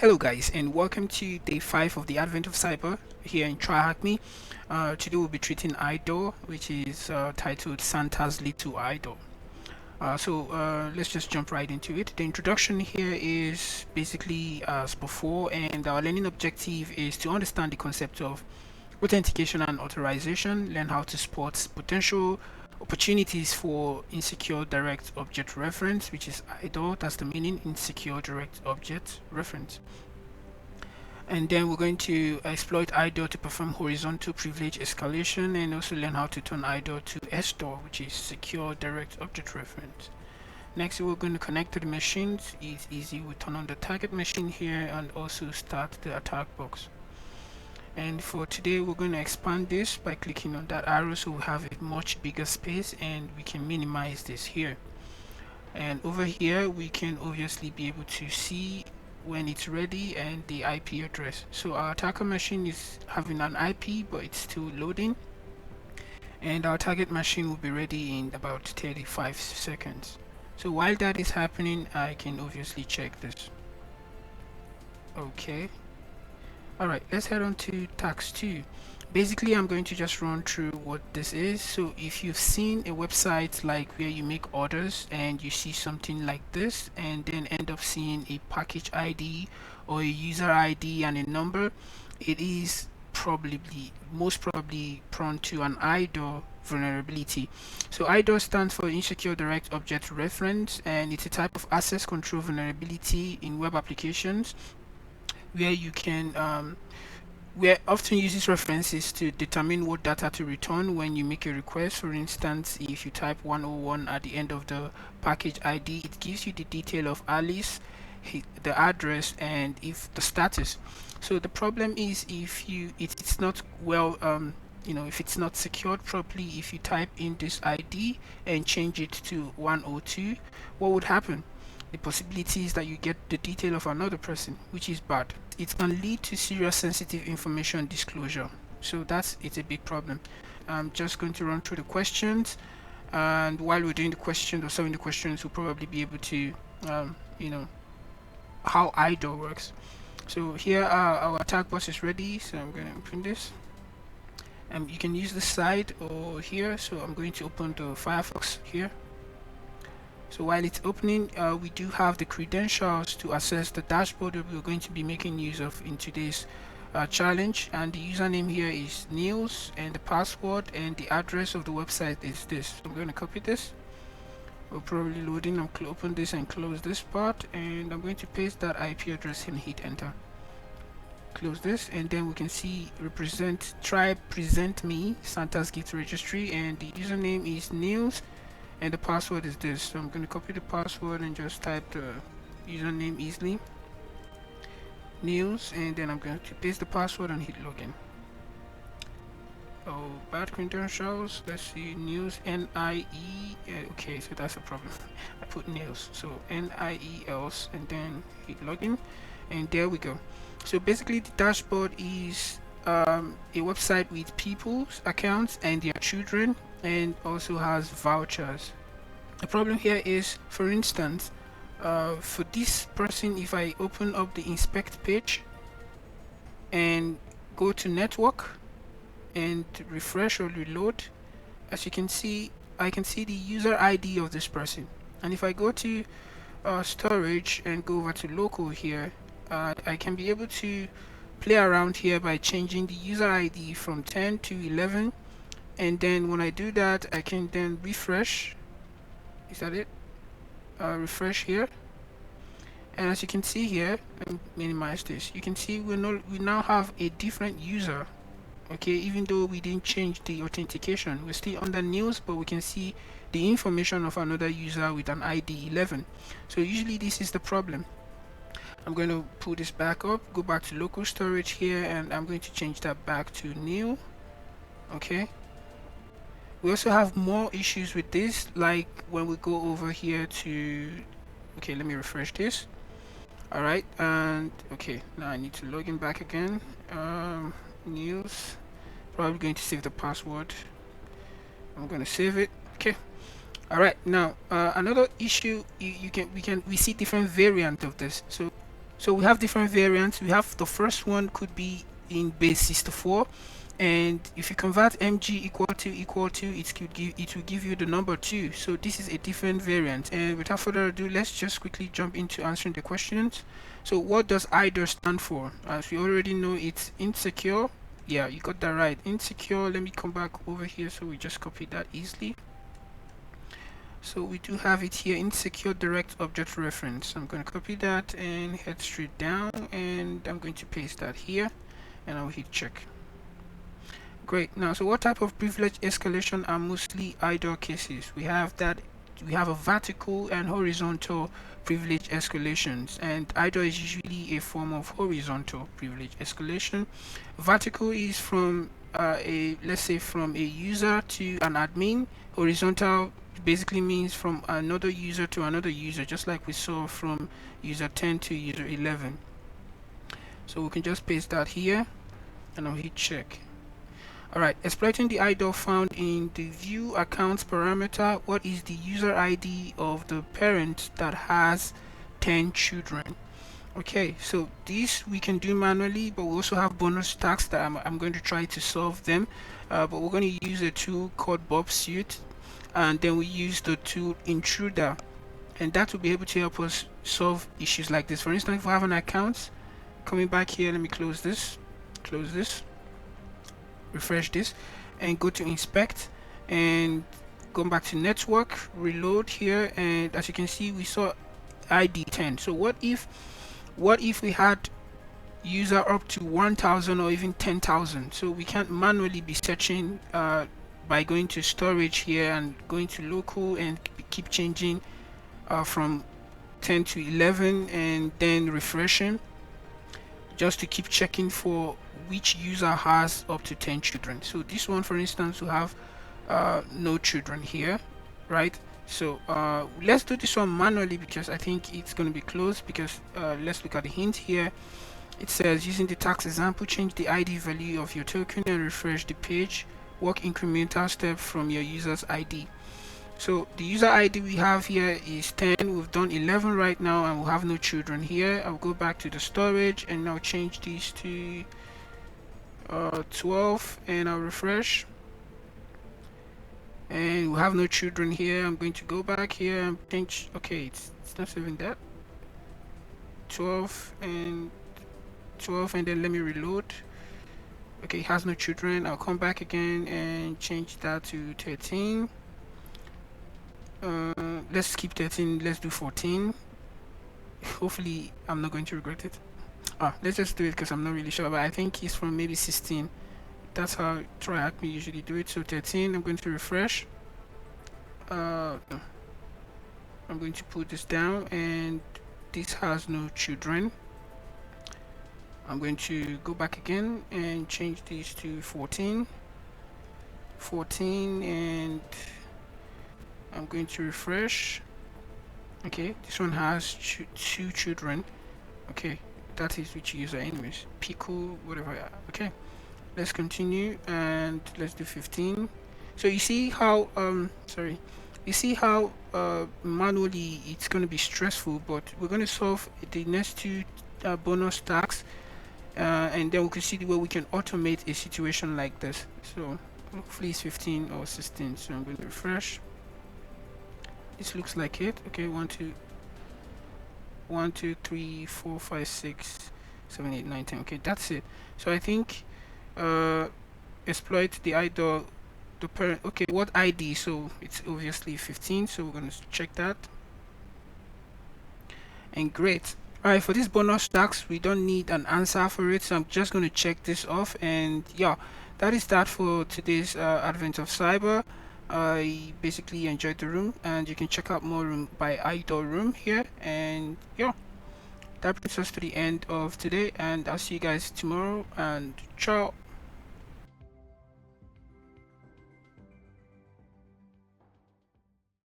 Hello guys, and welcome to day 5 of the Advent of Cyber here in TryHackMe. Today we'll be treating IDOR, which is titled Santa's Little IDOR. Let's just jump right into it. The introduction here is basically as before, and our learning objective is to understand the concept of authentication and authorization, learn how to spot potential opportunities for insecure direct object reference, which is IDOR. That's the meaning, insecure direct object reference. And then we're going to exploit IDOR to perform horizontal privilege escalation, and also learn how to turn IDOR to SDOR, which is secure direct object reference. Next, we're going to connect to the machines. It's easy. We turn on the target machine here and also start the attack box. And for today, we're going to expand this by clicking on that arrow, so we have a much bigger space, and we can minimize this here. And over here, we can obviously be able to see when it's ready and the IP address. So our attacker machine is having an IP, but it's still loading, and our target machine will be ready in about 35 seconds. So while that is happening, I can obviously check this. Okay, alright, let's head on to task 2. Basically, I'm going to just run through what this is. So if you've seen a website like where you make orders and you see something like this and then end up seeing a package ID or a user ID and a number, it is most probably prone to an IDOR vulnerability. So IDOR stands for Insecure Direct Object Reference, and it's a type of access control vulnerability in web applications where you can we often uses references to determine what data to return when you make a request. For instance, if you type 101 at the end of the package ID, it gives you the detail of Alice, the address, and if the status. So the problem is if it's not well if it's not secured properly, if you type in this ID and change it to 102, what would happen? The possibility is that you get the detail of another person, which is bad. It can lead to serious sensitive information disclosure. So it's a big problem. I'm just going to run through the questions, and while we're doing the questions or solving the questions, we'll probably be able to how IDOR works. So here our attack box is ready, so I'm going to open this. You can use the side or here, so I'm going to open the Firefox here. So while it's opening, we do have the credentials to access the dashboard that we're going to be making use of in today's challenge. And the username here is Niels, and the password and the address of the website is this. So I'm going to copy this. We're probably loading. I'm open this and close this part, and I'm going to paste that IP address and hit enter. Close this, and then we can see try present me Santa's gift registry, and the username is Niels. And the password is this. So I'm going to copy the password and just type the username easily, Niels, and then I'm going to paste the password and hit login. Oh, bad credentials. Let's see, Niels, N-I-E. Okay, so that's a problem. I put Niels, so N-I-E-L-S, and then hit login, and there we go. So basically, the dashboard is a website with people's accounts and their children, and also has vouchers. The problem here is, for instance, for this person, if I open up the inspect page and go to network and refresh or reload, as you can see, I can see the user ID of this person. And if I go to storage and go over to local here, I can be able to play around here by changing the user ID from 10 to 11. And then when I do that, I can then refresh. Is that it? Refresh here, and as you can see here, let me minimize this. You can see we now have a different user. Okay, even though we didn't change the authentication, we're still under Niels, but we can see the information of another user with an ID 11. So usually this is the problem. I'm going to pull this back up, go back to local storage here, and I'm going to change that back to new. Okay. We also have more issues with this, like when we go over here to, okay, let me refresh this. Alright, and okay, now I need to log in back again. News, probably going to save the password. I'm going to save it. Okay. Alright, now another issue, we see different variant of this. So So we have different variants. We have the first one could be in base 64, and if you convert mg equal to, it will give you the number 2. So this is a different variant, and without further ado, let's just quickly jump into answering the questions. So what does IDOR stand for? As we already know, it's insecure. Yeah, you got that right, insecure. Let me come back over here so we just copy that easily. So we do have it here, insecure direct object reference. I'm going to copy that and head straight down, and I'm going to paste that here, and I'll hit check. Great. Now, so what type of privilege escalation are mostly IDOR cases? We have a vertical and horizontal privilege escalations, and IDOR is usually a form of horizontal privilege escalation. Vertical is from let's say from a user to an admin. Horizontal basically means from another user to another user, just like we saw from user 10 to user 11. So we can just paste that here, and I'll hit check. Alright, exploiting the IDOR found in the view accounts parameter. What is the user ID of the parent that has 10 children? Okay, so this we can do manually, but we also have bonus tasks that I'm going to try to solve them. But we're going to use a tool called Bob Suite, and then we use the tool Intruder, and that will be able to help us solve issues like this. For instance, if we have an account, coming back here, let me close this, refresh this, and go to inspect, and go back to network, reload here, and as you can see, we saw ID 10. So what if we had user up to 1,000 or even 10,000? So we can't manually be searching by going to storage here and going to local and keep changing from 10 to 11 and then refreshing, just to keep checking for which user has up to 10 children. So this one, for instance, will have no children here, right? So let's do this one manually because I think it's going to be close. Because let's look at the hint here. It says, using the tax example, change the ID value of your token and refresh the page. Work incremental step from your user's ID. So the user ID we have here is 10. We've done 11 right now, and we'll have no children here. I'll go back to the storage and now change these to 12, and I'll refresh, and we'll have no children here. I'm going to go back here and change. Okay, it's not saving that. 12 and 12, and then let me reload. Okay, it has no children. I'll come back again and change that to 13. Let's keep 13. Let's do 14. Hopefully I'm not going to regret it. Let's just do it because I'm not really sure, but I think he's from maybe 16. That's how TryHackMe usually do it. So 13, I'm going to refresh. I'm going to put this down, and this has no children. I'm going to go back again and change these to 14, and I'm going to refresh. Okay, this one has 2 children. Okay, that is which user anyways, Pico, whatever. Okay, let's continue and let's do 15. So you see how manually it's going to be stressful, but we're going to solve the next 2 bonus tasks, and then we can see the way we can automate a situation like this. So hopefully it's 15 or 16. So I'm going to refresh. This looks like it. Okay, 1 2 3 4 5 6 7 8 9 10. Okay, that's it. So I think exploit the IDOR, the parent. Okay, what ID? So it's obviously 15, so we're going to check that, and great. Alright, for this bonus tax we don't need an answer for it, so I'm just going to check this off. And yeah, that is that for today's Advent of Cyber. I basically enjoyed the room, and you can check out more room by IDOR room here. And yeah, that brings us to the end of today, and I'll see you guys tomorrow, and ciao.